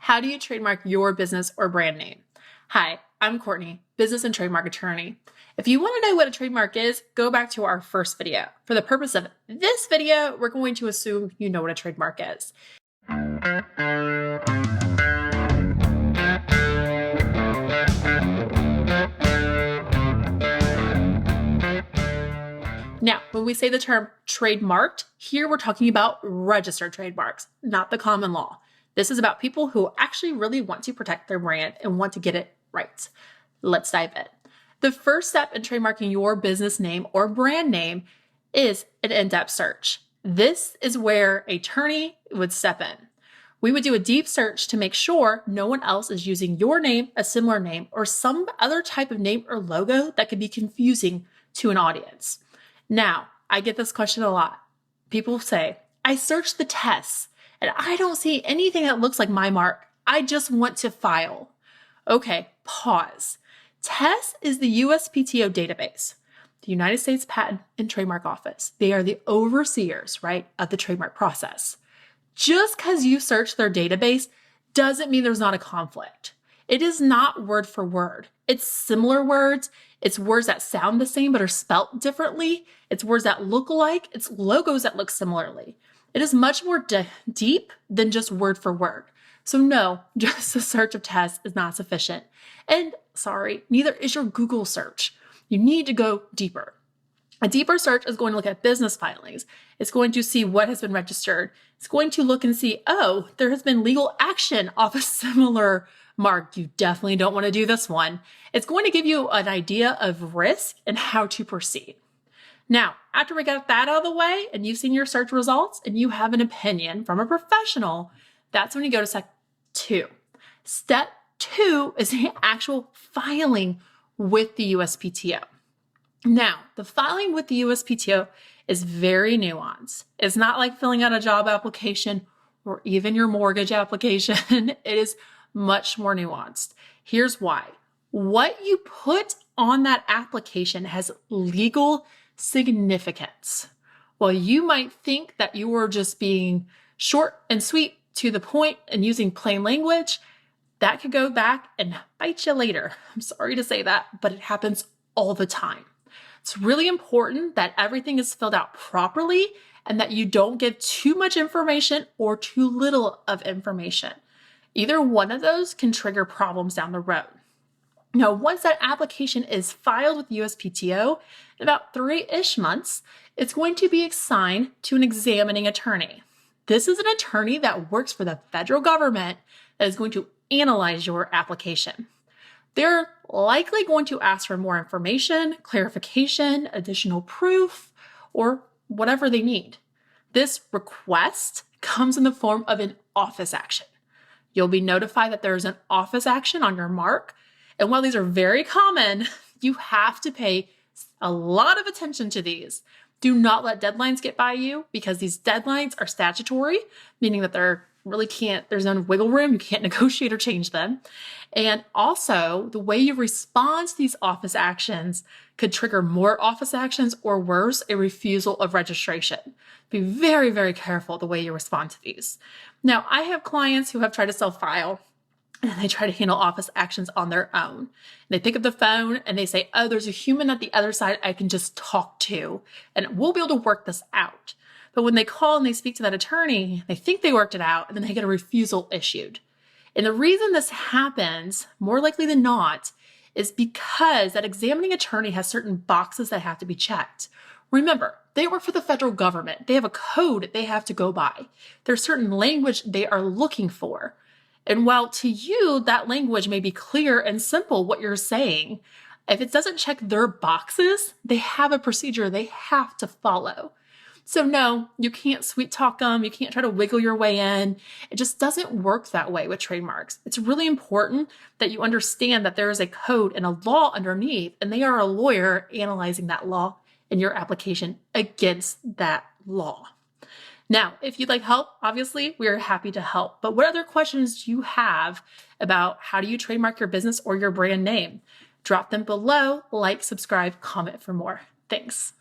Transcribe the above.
How do you trademark your business or brand name? Hi, I'm Courtney, business and trademark attorney. If you want to know what a trademark is, go back to our first video. For the purpose of this video, we're going to assume you know what a trademark is. Now, when we say the term trademarked, here we're talking about registered trademarks, not the common law. This is about people who actually really want to protect their brand and want to get it right. Let's dive in. The first step in trademarking your business name or brand name is an in-depth search. This is where an attorney would step in. We would do a deep search to make sure no one else is using your name, a similar name, or some other type of name or logo that could be confusing to an audience. Now, I get this question a lot. People say, I searched the tests and I don't see anything that looks like my mark. I just want to file. Okay, pause. TESS is the Uspto Database, the United States Patent and Trademark Office. They are the overseers, right, of the trademark process. Just because you search their database doesn't mean there's not a conflict. It is not word for word. It's similar words. It's words that sound the same but are spelt differently. It's words that look alike. It's logos that look similarly. It is much more deep than just word for word. So no, just a search of TESS is not sufficient. And sorry, neither is your Google search. You need to go deeper. A deeper search is going to look at business filings. It's going to see what has been registered. It's going to look and see, oh, there has been legal action off a similar mark. You definitely don't want to do this one. It's going to give you an idea of risk and how to proceed. Now, after we got that out of the way and you've seen your search results and you have an opinion from a professional, that's when you go to step 2. Step 2 is the actual filing with the USPTO. Now, the filing with the USPTO is very nuanced. It's not like filling out a job application or even your mortgage application. It is much more nuanced. Here's why. What you put on that application has legal significance. While you might think that you were just being short and sweet to the point and using plain language, that could go back and bite you later. I'm sorry to say that, but it happens all the time. It's really important that everything is filled out properly and that you don't give too much information or too little of information. Either one of those can trigger problems down the road. Now, once that application is filed with USPTO, in about 3-ish months, it's going to be assigned to an examining attorney. This is an attorney that works for the federal government that is going to analyze your application. They're likely going to ask for more information, clarification, additional proof, or whatever they need. This request comes in the form of an office action. You'll be notified that there is an office action on your mark. And while these are very common, you have to pay a lot of attention to these. Do not let deadlines get by you because these deadlines are statutory, meaning that there's no wiggle room. You can't negotiate or change them. And also, the way you respond to these office actions could trigger more office actions or worse, a refusal of registration. Be very, very careful the way you respond to these. Now, I have clients who have tried to self-file and they try to handle office actions on their own. They pick up the phone and they say, oh, there's a human at the other side I can just talk to and we'll be able to work this out. But when they call and they speak to that attorney, they think they worked it out and then they get a refusal issued. And the reason this happens, more likely than not, is because that examining attorney has certain boxes that have to be checked. Remember, they work for the federal government. They have a code they have to go by. There's certain language they are looking for. And while to you, that language may be clear and simple what you're saying, if it doesn't check their boxes, they have a procedure they have to follow. So no, you can't sweet talk them. You can't try to wiggle your way in. It just doesn't work that way with trademarks. It's really important that you understand that there is a code and a law underneath, and they are a lawyer analyzing that law in your application against that law. Now, if you'd like help, obviously, we are happy to help. But what other questions do you have about how do you trademark your business or your brand name? Drop them below, like, subscribe, comment for more. Thanks.